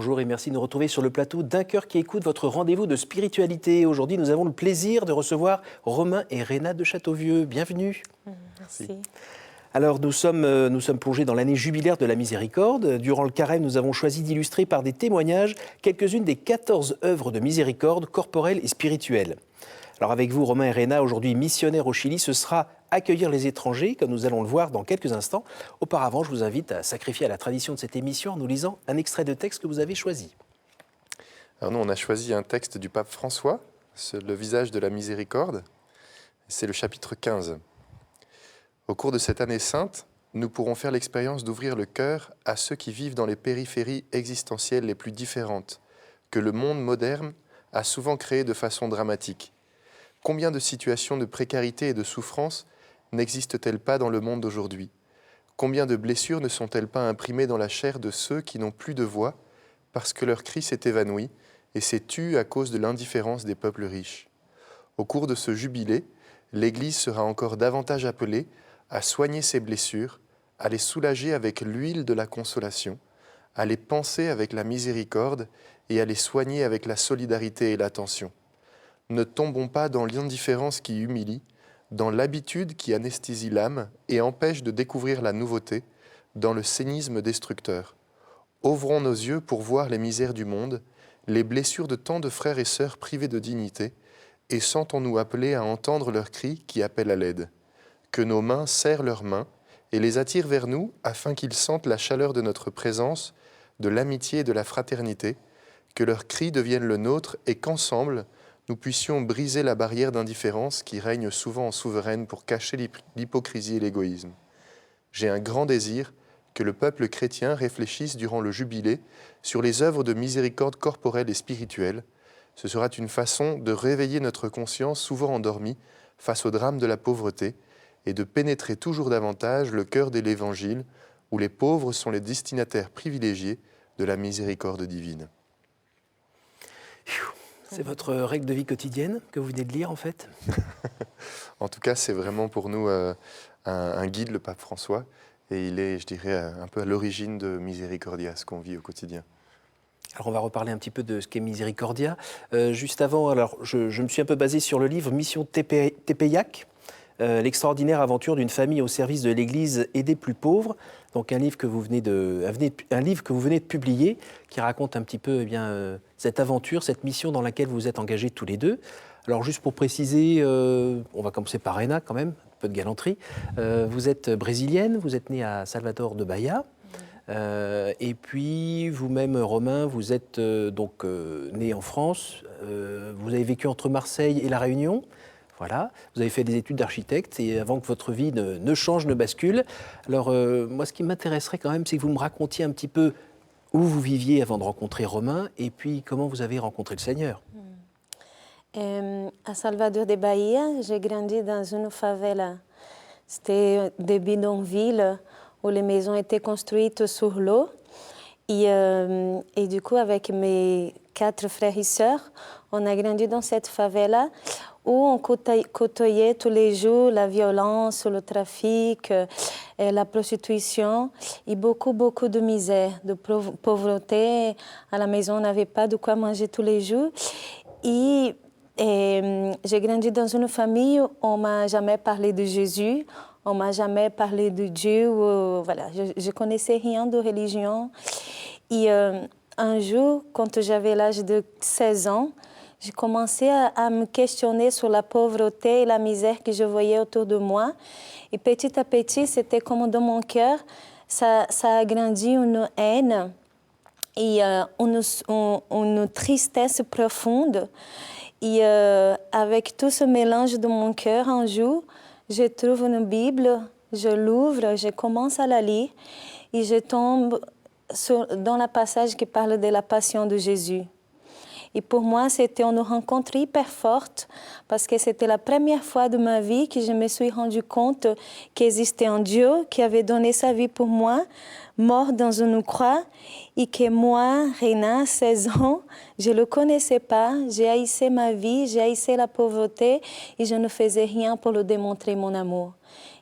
Bonjour et merci de nous retrouver sur le plateau d'Un cœur qui écoute, votre rendez-vous de spiritualité. Aujourd'hui, nous avons le plaisir de recevoir Romain et Réna de Châteauvieux. Bienvenue. Merci. Alors, nous sommes plongés dans l'année jubilaire de la miséricorde. Durant le carême, nous avons choisi d'illustrer par des témoignages quelques-unes des 14 œuvres de miséricorde corporelle et spirituelle. Alors avec vous, Romain et Réna, aujourd'hui missionnaires au Chili, ce sera accueillir les étrangers, comme nous allons le voir dans quelques instants. Auparavant, je vous invite à sacrifier à la tradition de cette émission en nous lisant un extrait de texte que vous avez choisi. Alors nous, on a choisi un texte du pape François, le visage de la miséricorde. C'est le chapitre 15. Au cours de cette année sainte, nous pourrons faire l'expérience d'ouvrir le cœur à ceux qui vivent dans les périphéries existentielles les plus différentes, que le monde moderne a souvent créées de façon dramatique. Combien de situations de précarité et de souffrance n'existent-elles pas dans le monde d'aujourd'hui? Combien de blessures ne sont-elles pas imprimées dans la chair de ceux qui n'ont plus de voix parce que leur cri s'est évanoui et s'est tu à cause de l'indifférence des peuples riches? Au cours de ce jubilé, l'Église sera encore davantage appelée à soigner ces blessures, à les soulager avec l'huile de la consolation, à les panser avec la miséricorde et à les soigner avec la solidarité et l'attention. Ne tombons pas dans l'indifférence qui humilie, dans l'habitude qui anesthésie l'âme et empêche de découvrir la nouveauté, dans le cynisme destructeur. Ouvrons nos yeux pour voir les misères du monde, les blessures de tant de frères et sœurs privés de dignité, et sentons-nous appelés à entendre leurs cris qui appellent à l'aide. Que nos mains serrent leurs mains et les attirent vers nous afin qu'ils sentent la chaleur de notre présence, de l'amitié et de la fraternité, que leurs cris deviennent le nôtre et qu'ensemble, nous puissions briser la barrière d'indifférence qui règne souvent en souveraine pour cacher l'hypocrisie et l'égoïsme. J'ai un grand désir que le peuple chrétien réfléchisse durant le jubilé sur les œuvres de miséricorde corporelle et spirituelle. Ce sera une façon de réveiller notre conscience souvent endormie face au drame de la pauvreté et de pénétrer toujours davantage le cœur de l'Évangile où les pauvres sont les destinataires privilégiés de la miséricorde divine. C'est votre règle de vie quotidienne que vous venez de lire, en fait? En tout cas, c'est vraiment pour nous un guide, le pape François, et il est, je dirais, un peu à l'origine de Miséricordia, ce qu'on vit au quotidien. Alors on va reparler un petit peu de ce qu'est Miséricordia. Juste avant, alors, je me suis un peu basé sur le livre Mission Tepeyac, l'extraordinaire aventure d'une famille au service de l'Église et des plus pauvres. Donc un livre que vous venez de publier, qui raconte un petit peu cette aventure, cette mission dans laquelle vous vous êtes engagés tous les deux. Alors juste pour préciser, on va commencer par Réna quand même, un peu de galanterie. Vous êtes brésilienne, vous êtes née à Salvador de Bahia. Et puis vous-même, Romain, vous êtes né en France. Vous avez vécu entre Marseille et La Réunion. Voilà, vous avez fait des études d'architecte et avant que votre vie ne change, ne bascule. Alors, moi, ce qui m'intéresserait quand même, c'est que vous me racontiez un petit peu où vous viviez avant de rencontrer Romain et puis comment vous avez rencontré le Seigneur. À Salvador de Bahia, j'ai grandi dans une favela. C'était des bidonvilles où les maisons étaient construites sur l'eau. Et du coup, avec mes 4 frères et sœurs, on a grandi dans cette favela où on côtoyait tous les jours la violence, le trafic, la prostitution et beaucoup de misère, de pauvreté. À la maison, on n'avait pas de quoi manger tous les jours. Et j'ai grandi dans une famille où on ne m'a jamais parlé de Jésus, on ne m'a jamais parlé de Dieu. Voilà, je ne connaissais rien de religion. Et un jour, quand j'avais l'âge de 16 ans, j'ai commencé à me questionner sur la pauvreté et la misère que je voyais autour de moi. Et petit à petit, c'était comme dans mon cœur, ça a grandi une haine et une tristesse profonde. Et avec tout ce mélange de mon cœur, un jour, je trouve une Bible, je l'ouvre, je commence à la lire et je tombe dans le passage qui parle de la passion de Jésus. Et pour moi, c'était une rencontre hyper forte parce que c'était la première fois de ma vie que je me suis rendu compte qu'il existait un Dieu qui avait donné sa vie pour moi, mort dans une croix, et que moi, Réna, 16 ans, je ne le connaissais pas, j'ai haïssé ma vie, j'ai haïssé la pauvreté et je ne faisais rien pour lui démontrer mon amour.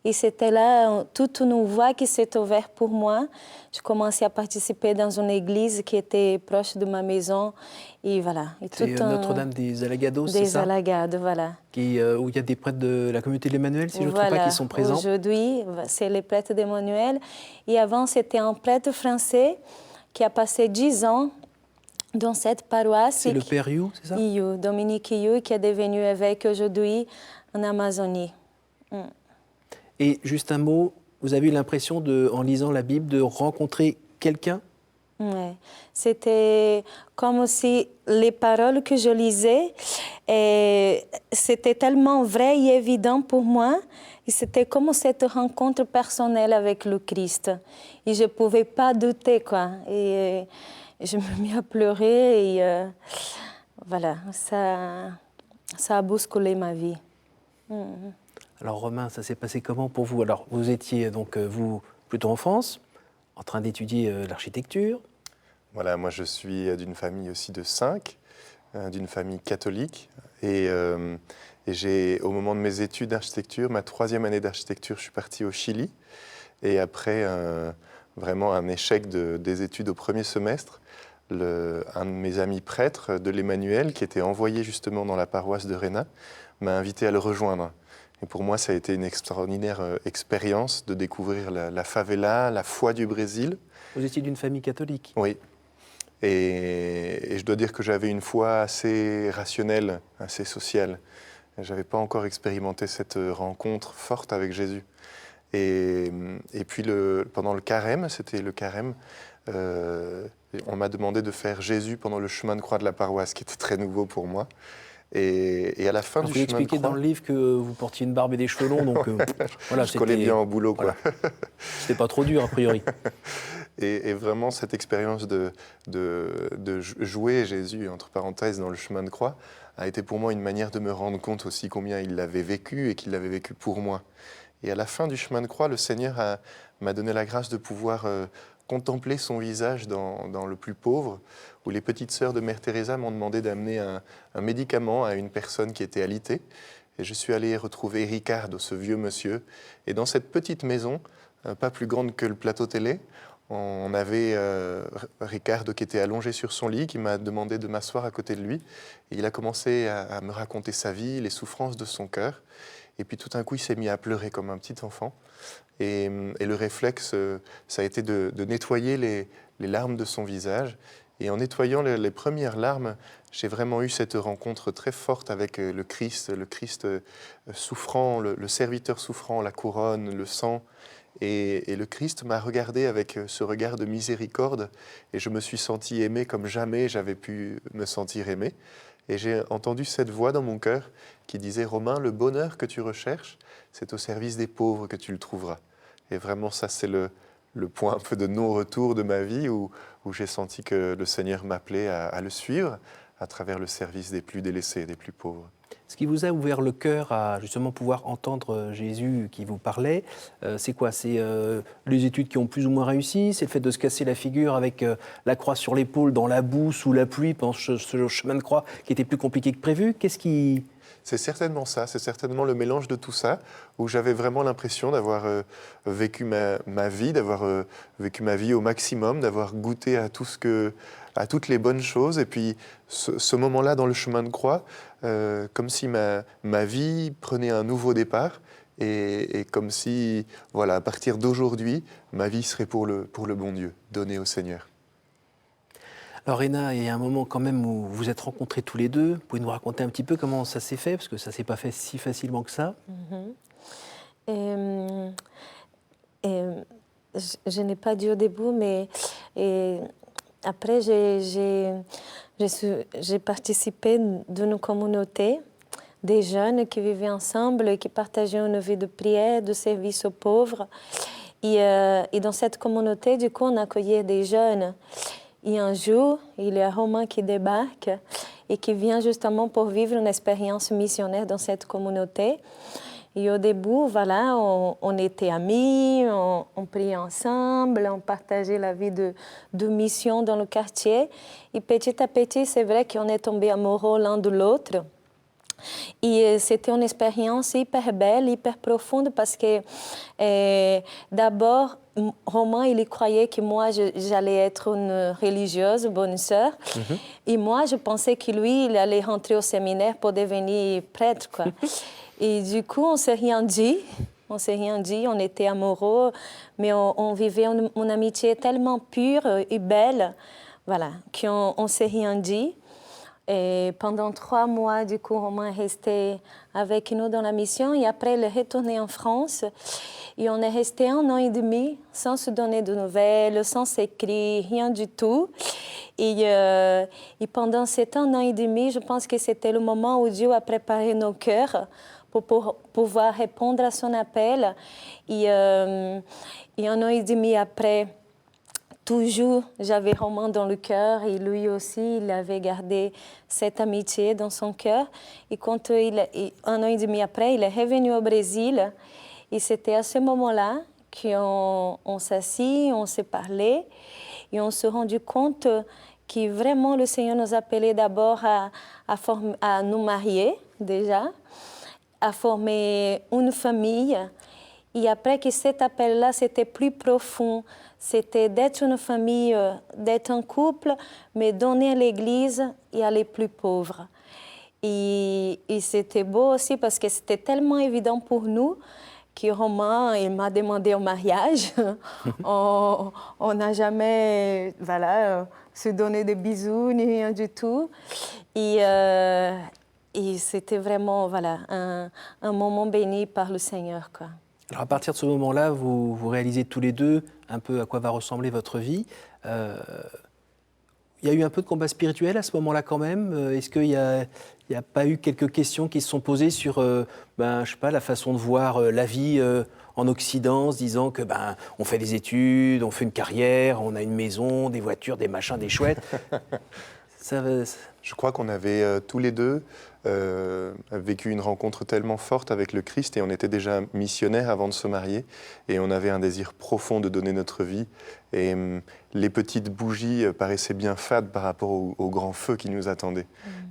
Et c'était là toute une voie qui s'est ouverte pour moi. Je commençais à participer dans une église qui était proche de ma maison. Et voilà. C'est Notre-Dame des Alagados, c'est ça? Des Alagados, voilà. Où il y a des prêtres de la communauté de l'Emmanuel, si je ne me trompe Voilà. pas, qui sont présents. Aujourd'hui, c'est les prêtres d'Emmanuel. Et avant, c'était un prêtre français qui a passé 10 ans dans cette paroisse. C'est le père You, c'est ça? You, Dominique You, qui est devenu évêque aujourd'hui en Amazonie. Et juste un mot, vous avez eu l'impression, en lisant la Bible, de rencontrer quelqu'un? Ouais. C'était comme si les paroles que je lisais, c'était tellement vrai et évident pour moi. Et c'était comme cette rencontre personnelle avec le Christ. Et je ne pouvais pas douter, quoi. Et je me mis à pleurer et voilà, ça a bousculé ma vie. Alors Romain, ça s'est passé comment pour vous? Alors vous étiez donc, vous, plutôt en France, en train d'étudier l'architecture. Voilà, moi je suis d'une famille aussi de 5, d'une famille catholique. Et au moment de mes études d'architecture, ma 3e année d'architecture, je suis parti au Chili. Et après vraiment un échec des études au premier semestre, un de mes amis prêtres de l'Emmanuel, qui était envoyé justement dans la paroisse de Reina, m'a invité à le rejoindre. Et pour moi, ça a été une extraordinaire expérience de découvrir la favela, la foi du Brésil. Vous étiez d'une famille catholique? Oui. Et je dois dire que j'avais une foi assez rationnelle, assez sociale. Je n'avais pas encore expérimenté cette rencontre forte avec Jésus. Et puis pendant le carême, c'était le carême, on m'a demandé de faire Jésus pendant le chemin de croix de la paroisse, qui était très nouveau pour moi. Et à la fin du chemin de croix... Vous expliquez dans le livre que vous portiez une barbe et des cheveux longs, donc voilà, je collais bien au boulot, quoi. Voilà. C'était pas trop dur, a priori. Et vraiment, cette expérience de jouer Jésus, entre parenthèses, dans le chemin de croix, a été pour moi une manière de me rendre compte aussi combien il l'avait vécu et qu'il l'avait vécu pour moi. Et à la fin du chemin de croix, le Seigneur m'a donné la grâce de pouvoir contempler son visage dans le plus pauvre, où les petites sœurs de Mère Teresa m'ont demandé d'amener un médicament à une personne qui était alitée. Et je suis allé retrouver Ricardo, ce vieux monsieur. Et dans cette petite maison, pas plus grande que le plateau télé, on avait Ricardo qui était allongé sur son lit, qui m'a demandé de m'asseoir à côté de lui. Et il a commencé à me raconter sa vie, les souffrances de son cœur. Et puis tout d'un coup, il s'est mis à pleurer comme un petit enfant. Et le réflexe, ça a été de nettoyer les larmes de son visage. Et en nettoyant les premières larmes, j'ai vraiment eu cette rencontre très forte avec le Christ souffrant, le serviteur souffrant, la couronne, le sang. Et le Christ m'a regardé avec ce regard de miséricorde et je me suis senti aimé comme jamais j'avais pu me sentir aimé. Et j'ai entendu cette voix dans mon cœur qui disait « Romain, le bonheur que tu recherches, c'est au service des pauvres que tu le trouveras. » Et vraiment, ça, c'est le point un peu de non-retour de ma vie où j'ai senti que le Seigneur m'appelait à le suivre à travers le service des plus délaissés, des plus pauvres. Ce qui vous a ouvert le cœur à justement pouvoir entendre Jésus qui vous parlait, c'est quoi? C'est les études qui ont plus ou moins réussi? C'est le fait de se casser la figure avec la croix sur l'épaule dans la boue, sous la pluie, pendant ce chemin de croix qui était plus compliqué que prévu? Qu'est-ce qui... C'est certainement ça, c'est certainement le mélange de tout ça, où j'avais vraiment l'impression d'avoir vécu ma vie, d'avoir vécu ma vie au maximum, d'avoir goûté à toutes les bonnes choses. Et puis ce moment-là dans le chemin de croix, comme si ma vie prenait un nouveau départ, et comme si, voilà, à partir d'aujourd'hui, ma vie serait pour le bon Dieu, donnée au Seigneur. Alors Réna, il y a un moment quand même où vous vous êtes rencontrés tous les deux. Vous pouvez nous raconter un petit peu comment ça s'est fait, parce que ça ne s'est pas fait si facilement que ça. Je n'ai pas dit au début, mais après, j'ai participé d'une communauté des jeunes qui vivaient ensemble et qui partageaient une vie de prière, de service aux pauvres. Et dans cette communauté, du coup, on accueillait des jeunes. Et un jour, il y a Romain qui débarque et qui vient justement pour vivre une expérience missionnaire dans cette communauté. Et au début, voilà, on était amis, on priait ensemble, on partageait la vie de mission dans le quartier. Et petit à petit, c'est vrai qu'on est tombés amoureux l'un de l'autre. Et c'était une expérience hyper belle, hyper profonde parce que d'abord, Romain, il croyait que moi, j'allais être une religieuse, bonne sœur. Et moi, je pensais que lui, il allait rentrer au séminaire pour devenir prêtre, quoi. Et du coup, on ne s'est rien dit. On ne s'est rien dit, on était amoureux, mais on vivait une amitié tellement pure et belle, voilà, qu'on ne s'est rien dit. Et pendant 3 mois, du coup, Romain est resté avec nous dans la mission. Et après, il est retourné en France. Et on est resté 1 an et demi sans se donner de nouvelles, sans s'écrire, rien du tout. Et pendant cet 1 an et demi, je pense que c'était le moment où Dieu a préparé nos cœurs pour pouvoir répondre à son appel. Et 1 an et demi après, toujours, j'avais Romain dans le cœur et lui aussi, il avait gardé cette amitié dans son cœur. Et quand 1 an et demi après, il est revenu au Brésil. Et c'était à ce moment-là qu'on s'assit, on s'est parlé et on s'est rendu compte que vraiment le Seigneur nous appelait d'abord à nous marier déjà, à former une famille. Et après que cet appel-là, c'était plus profond. C'était d'être une famille, d'être un couple, mais donner à l'Église et à les plus pauvres. Et c'était beau aussi parce que c'était tellement évident pour nous que Romain, il m'a demandé au mariage. On n'a jamais se donné des bisous ni rien du tout. Et c'était vraiment un moment béni par le Seigneur, quoi. Alors à partir de ce moment-là, vous réalisez tous les deux un peu à quoi va ressembler votre vie. Il y a eu un peu de combat spirituel à ce moment-là quand même. Est-ce qu'il n'y a pas eu quelques questions qui se sont posées sur je sais pas, la façon de voir la vie en Occident, en se disant que on fait des études, on fait une carrière, on a une maison, des voitures, des machins, des chouettes. Je crois qu'on avait tous les deux vécu une rencontre tellement forte avec le Christ et on était déjà missionnaires avant de se marier et on avait un désir profond de donner notre vie et les petites bougies paraissaient bien fades par rapport au grand feu qui nous attendait.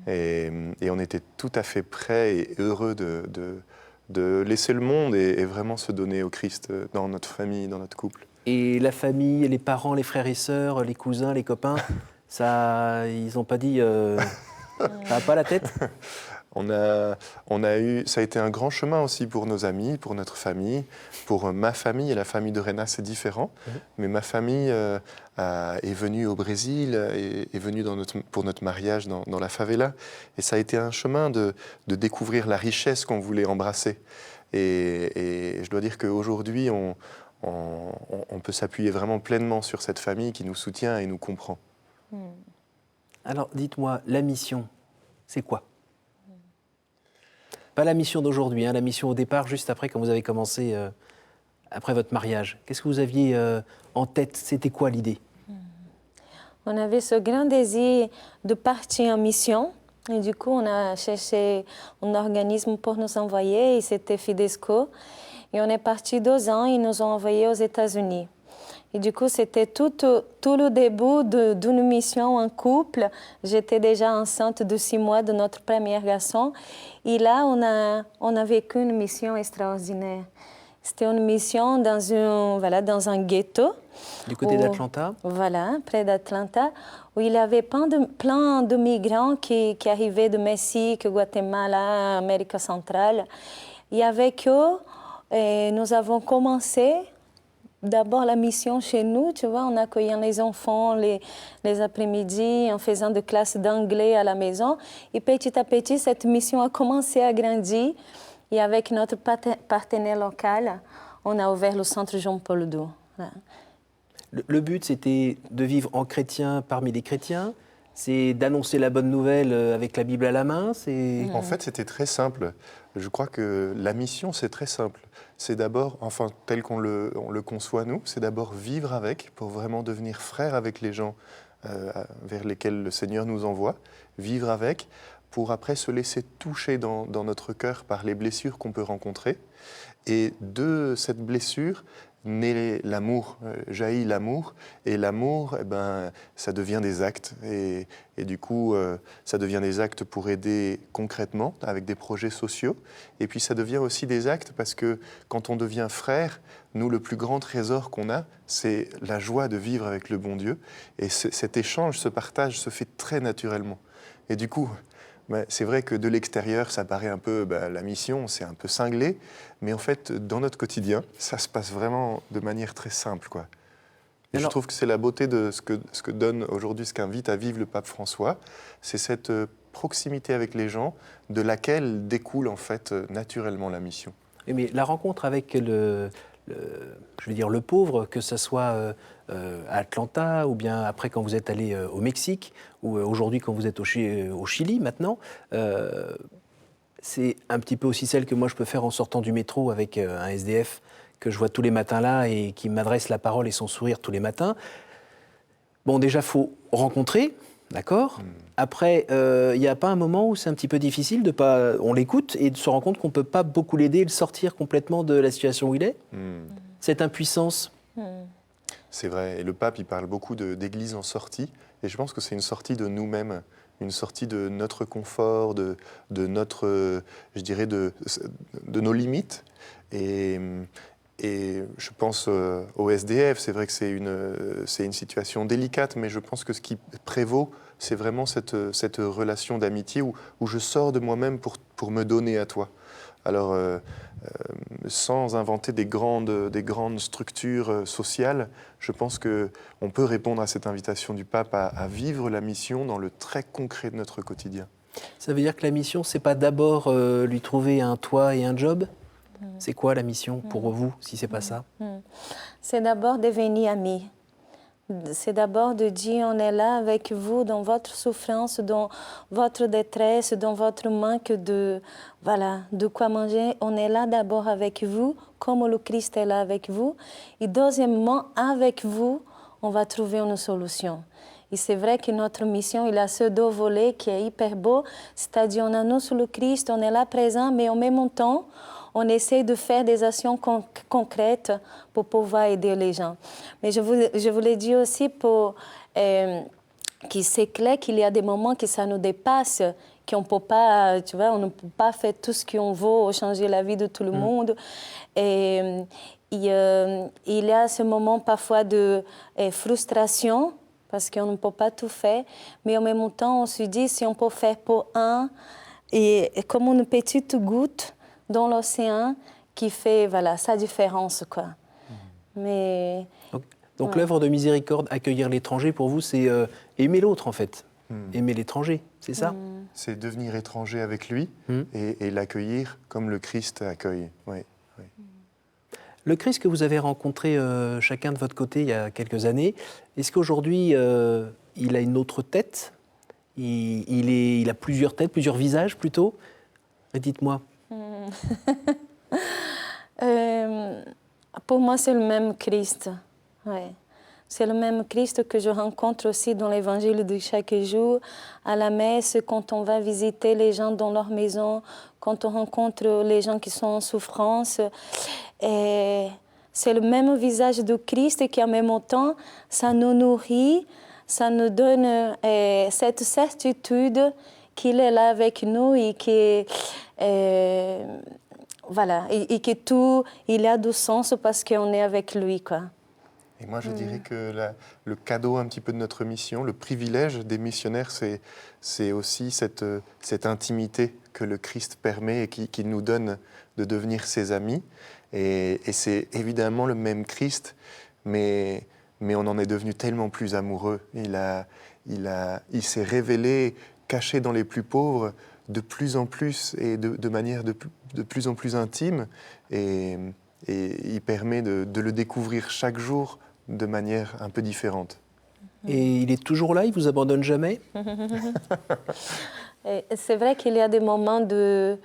Et on était tout à fait prêts et heureux de laisser le monde et vraiment se donner au Christ dans notre famille, dans notre couple. Et la famille, les parents, les frères et sœurs, les cousins, les copains, ils n'ont pas dit ça n'a pas la tête? Ça a été un grand chemin aussi pour nos amis, pour notre famille, pour ma famille et la famille de Rena, c'est différent. Mais ma famille est venue au Brésil, est venue pour notre mariage dans la favela. Et ça a été un chemin de découvrir la richesse qu'on voulait embrasser. Et je dois dire qu'aujourd'hui, on peut s'appuyer vraiment pleinement sur cette famille qui nous soutient et nous comprend. Alors, dites-moi, la mission, c'est quoi? Pas la mission d'aujourd'hui, la mission au départ, juste après, quand vous avez commencé, après votre mariage. Qu'est-ce que vous aviez en tête? C'était quoi l'idée? On avait ce grand désir de partir en mission. Et du coup, on a cherché un organisme pour nous envoyer, et c'était Fidesco. Et on est parti 2 ans, ils nous ont envoyés aux États-Unis. Et du coup, c'était tout le début d'une mission en couple. J'étais déjà enceinte de 6 mois de notre premier garçon. Et là, on a vécu une mission extraordinaire. C'était une mission dans un ghetto. Du côté d'Atlanta? Voilà, près d'Atlanta, où il y avait plein de migrants qui arrivaient de Mexique, Guatemala, Amérique centrale. Et avec eux, nous avons commencé d'abord la mission chez nous, tu vois, en accueillant les enfants les après-midi, en faisant des classes d'anglais à la maison. Et petit à petit, cette mission a commencé à grandir. Et avec notre partenaire local, on a ouvert le centre Jean-Paul II. Voilà. Le but, c'était de vivre en chrétien parmi les chrétiens. C'est d'annoncer la bonne nouvelle avec la Bible à la main. En fait, c'était très simple. Je crois que la mission, c'est très simple. C'est d'abord, tel qu'on le conçoit nous, c'est d'abord vivre avec, pour vraiment devenir frère avec les gens vers lesquels le Seigneur nous envoie. Vivre avec, pour après se laisser toucher dans notre cœur par les blessures qu'on peut rencontrer. Et de cette blessure naît l'amour, jaillit l'amour. Et l'amour, eh ben, ça devient des actes. Et du coup, ça devient des actes pour aider concrètement, avec des projets sociaux. Et puis ça devient aussi des actes parce que quand on devient frère, nous, le plus grand trésor qu'on a, c'est la joie de vivre avec le bon Dieu. Et cet échange, ce partage se fait très naturellement. Et du coup, c'est vrai que de l'extérieur, ça paraît un peu, la mission, c'est un peu cinglé, mais en fait, dans notre quotidien, ça se passe vraiment de manière très simple, quoi. Et je trouve que c'est la beauté de ce que donne aujourd'hui, ce qu'invite à vivre le pape François, c'est cette proximité avec les gens, de laquelle découle en fait naturellement la mission. Mais la rencontre avec je veux dire le pauvre, que ce soit à Atlanta ou bien après quand vous êtes allé au Mexique ou aujourd'hui quand vous êtes au Chili maintenant, c'est un petit peu aussi celle que moi je peux faire en sortant du métro avec un SDF que je vois tous les matins là et qui m'adresse la parole et son sourire tous les matins. Bon, déjà, il faut rencontrer, d'accord ? Après, il n'y a pas un moment où c'est un petit peu difficile de pas... On l'écoute et de se rendre compte qu'on ne peut pas beaucoup l'aider et le sortir complètement de la situation où il est. Cette impuissance. C'est vrai. Et le pape, il parle beaucoup d'église en sortie. Et je pense que c'est une sortie de nous-mêmes, une sortie de notre confort, de notre, je dirais, de nos limites. Et je pense au SDF, c'est vrai que c'est une situation délicate, mais je pense que ce qui prévaut, c'est vraiment cette relation d'amitié où je sors de moi-même pour me donner à toi. Alors, sans inventer des grandes structures sociales, je pense qu'on peut répondre à cette invitation du pape à vivre la mission dans le très concret de notre quotidien. Ça veut dire que la mission, c'est pas d'abord lui trouver un toit et un job ? C'est quoi la mission pour vous, si c'est pas ça ? C'est d'abord devenir ami. C'est d'abord de dire on est là avec vous dans votre souffrance, dans votre détresse, dans votre manque de quoi manger. On est là d'abord avec vous, comme le Christ est là avec vous. Et deuxièmement, avec vous, on va trouver une solution. Et c'est vrai que notre mission, il a ce deux volets qui est hyper beau, c'est-à-dire on annonce le Christ, on est là présent, mais en même temps, on essaie de faire des actions concrètes pour pouvoir aider les gens. Mais je voulais dire aussi que c'est clair qu'il y a des moments que ça nous dépasse, qu'on peut pas, tu vois, on ne peut pas faire tout ce qu'on veut, changer la vie de tout le monde. Et il y a ce moment parfois de frustration, parce qu'on ne peut pas tout faire, mais en même temps, on se dit si on peut faire pour un, et comme une petite goutte dans l'océan qui fait sa différence, quoi. Mais donc l'œuvre de miséricorde, accueillir l'étranger, pour vous, c'est aimer l'autre, en fait. Aimer l'étranger, c'est ça ? C'est devenir étranger avec lui et l'accueillir comme le Christ accueille. Oui. Le Christ que vous avez rencontré chacun de votre côté il y a quelques années, est-ce qu'aujourd'hui, il a une autre tête ? Il a plusieurs têtes, plusieurs visages plutôt ? Dites-moi. Pour moi, c'est le même Christ. Ouais. C'est le même Christ que je rencontre aussi dans l'évangile de chaque jour, à la messe, quand on va visiter les gens dans leur maison, quand on rencontre les gens qui sont en souffrance. Et c'est le même visage de Christ qui, en même temps, ça nous nourrit, ça nous donne cette certitude qu'il est là avec nous et que et que tout, il a du sens parce qu'on est avec lui, quoi. Et moi, je dirais que le cadeau un petit peu de notre mission, le privilège des missionnaires, c'est aussi cette intimité que le Christ permet et qui nous donne de devenir ses amis. Et c'est évidemment le même Christ, mais on en est devenu tellement plus amoureux. Il s'est révélé, caché dans les plus pauvres, de plus en plus et de manière de plus en plus intime. Et il permet de le découvrir chaque jour de manière un peu différente. Et il est toujours là, il ne vous abandonne jamais ? C'est vrai qu'il y a des moments de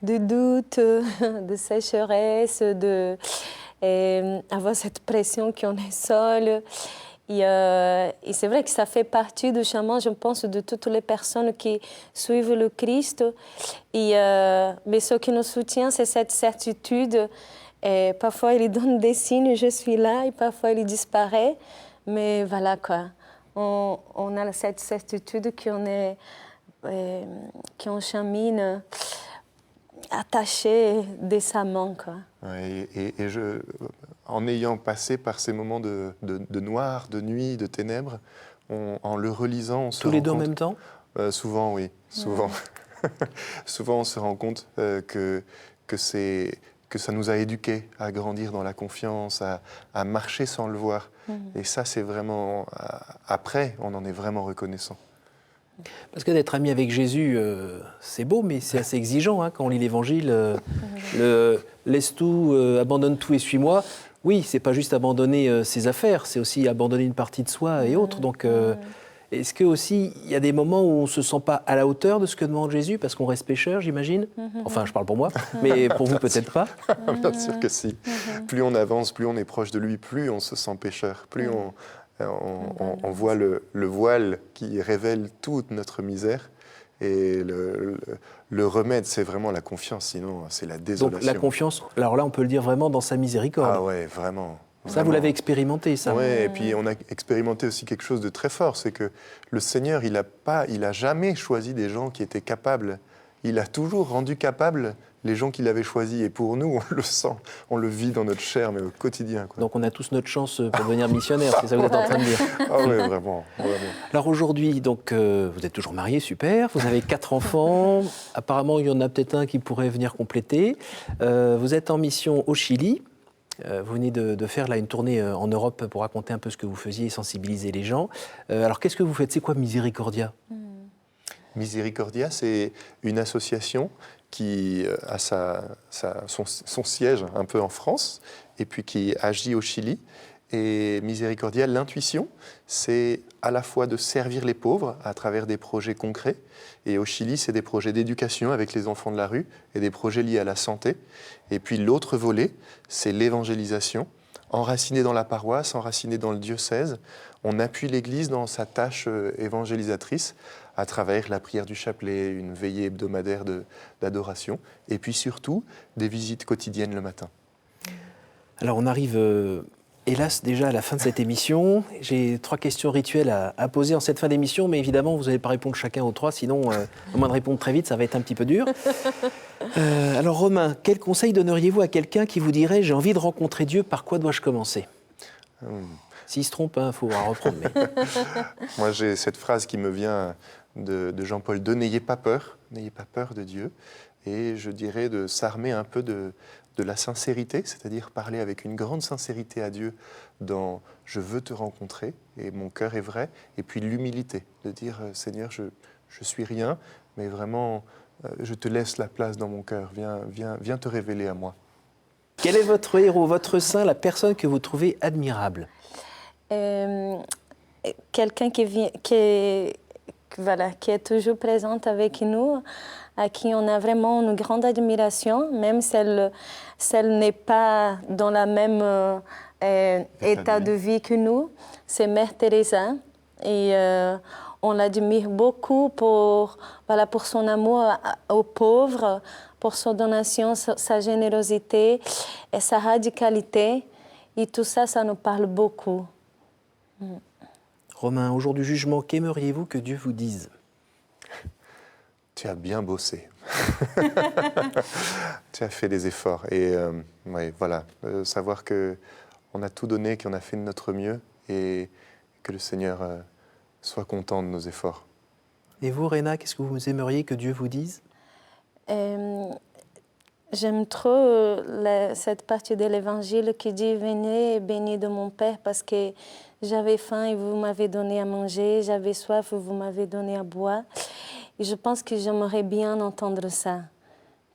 doute, de sécheresse, avoir cette pression qu'on est seul. Et c'est vrai que ça fait partie du chemin, je pense, de toutes les personnes qui suivent le Christ. Mais ce qui nous soutient, c'est cette certitude. Et parfois, il donne des signes, je suis là, et parfois, il disparaît. Mais voilà, quoi. On a cette certitude qu'on chemine attaché décemment, quoi. Ouais, en ayant passé par ces moments de noir, de nuit, de ténèbres, en le relisant, on se Tous rend les deux en compte, même temps? Souvent, oui, souvent. Souvent, on se rend compte que ça nous a éduqués à grandir dans la confiance, à marcher sans le voir. Et ça, c'est vraiment... Après, on en est vraiment reconnaissant. Parce que d'être ami avec Jésus, c'est beau, mais c'est assez exigeant quand on lit l'Évangile. Laisse tout, abandonne tout et suis-moi. Oui, c'est pas juste abandonner ses affaires, c'est aussi abandonner une partie de soi et autres. Donc, est-ce que aussi il y a des moments où on se sent pas à la hauteur de ce que demande Jésus parce qu'on reste pécheur, j'imagine? Enfin, je parle pour moi, mais pour vous peut-être pas. Bien sûr que si. Plus on avance, plus on est proche de lui, plus on se sent pécheur, plus on voit le voile qui révèle toute notre misère. Et le remède, c'est vraiment la confiance, sinon c'est la désolation. Donc la confiance, alors là on peut le dire vraiment dans sa miséricorde. Ah ouais, vraiment. Ça, vous l'avez expérimenté, ça? Oui, et puis on a expérimenté aussi quelque chose de très fort, c'est que le Seigneur, il a jamais choisi des gens qui étaient capables. Il a toujours rendu capables les gens qu'il avait choisis. Et pour nous, on le sent, on le vit dans notre chair, mais au quotidien, quoi. Donc on a tous notre chance pour devenir missionnaire, c'est ça que vous êtes en train de dire? Ah oui, vraiment, vraiment. Alors aujourd'hui, donc, vous êtes toujours marié, super. Vous avez 4 enfants. Apparemment, il y en a peut-être un qui pourrait venir compléter. Vous êtes en mission au Chili. Vous venez de faire là une tournée en Europe pour raconter un peu ce que vous faisiez et sensibiliser les gens. Alors qu'est-ce que vous faites? C'est quoi Miséricordia? Miséricordia, c'est une association qui a son siège un peu en France et puis qui agit au Chili. Et Miséricordia, l'intuition, c'est à la fois de servir les pauvres à travers des projets concrets. Et au Chili, c'est des projets d'éducation avec les enfants de la rue et des projets liés à la santé. Et puis l'autre volet, c'est l'évangélisation. Enraciné dans la paroisse, enraciné dans le diocèse, on appuie l'Église dans sa tâche évangélisatrice à travers la prière du chapelet, une veillée hebdomadaire d'adoration, et puis surtout des visites quotidiennes le matin. Alors on arrive hélas déjà à la fin de cette émission. J'ai 3 questions rituelles à poser en cette fin d'émission, mais évidemment vous n'allez pas répondre chacun aux 3, sinon à moins de répondre très vite, ça va être un petit peu dur. Alors Romain, quel conseil donneriez-vous à quelqu'un qui vous dirait « j'ai envie de rencontrer Dieu, par quoi dois-je commencer ?» S'il se trompe, il faut reprendre. Mais... Moi j'ai cette phrase qui me vient de Jean-Paul II, « N'ayez pas peur de Dieu ». Et je dirais de s'armer un peu de la sincérité, c'est-à-dire parler avec une grande sincérité à Dieu dans « je veux te rencontrer et mon cœur est vrai », et puis l'humilité, de dire « Seigneur, je suis rien, mais vraiment, je te laisse la place dans mon cœur, viens te révéler à moi ». Quel est votre héros, votre saint, la personne que vous trouvez admirable? Quelqu'un qui est toujours présente avec nous, à qui on a vraiment une grande admiration, même si elle n'est pas dans le même état de vie que nous. C'est Mère Teresa. Et on l'admire beaucoup pour son amour aux pauvres, pour son donation, sa générosité et sa radicalité. Et tout ça, ça nous parle beaucoup. Romain, au jour du jugement, qu'aimeriez-vous que Dieu vous dise? Tu as bien bossé. Tu as fait des efforts. Et ouais, voilà, savoir qu'on a tout donné, qu'on a fait de notre mieux et que le Seigneur soit content de nos efforts. Et vous, Réna, qu'est-ce que vous aimeriez que Dieu vous dise? J'aime trop cette partie de l'Évangile qui dit « Venez et bénis de mon Père parce que j'avais faim et vous m'avez donné à manger, j'avais soif et vous m'avez donné à boire. » Et je pense que j'aimerais bien entendre ça,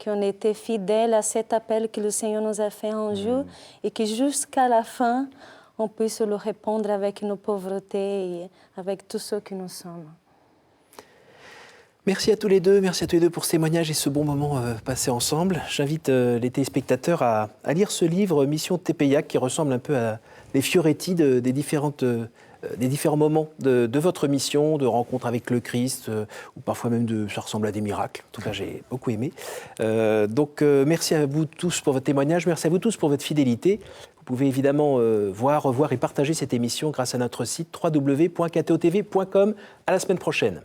qu'on était fidèles à cet appel que le Seigneur nous a fait un jour et que jusqu'à la fin, on puisse le répondre avec nos pauvretés et avec tout ce que nous sommes. Merci à tous les deux pour ce témoignage et ce bon moment passé ensemble. J'invite les téléspectateurs à lire ce livre Mission TPIAC qui ressemble un peu à les Fioretti des différentes des différents moments de votre mission, de rencontre avec le Christ, ou parfois même ça ressemble à des miracles. En tout cas, j'ai beaucoup aimé. Merci à vous tous pour votre témoignage, merci à vous tous pour votre fidélité. Vous pouvez évidemment voir, revoir et partager cette émission grâce à notre site www.ktotv.com. À la semaine prochaine.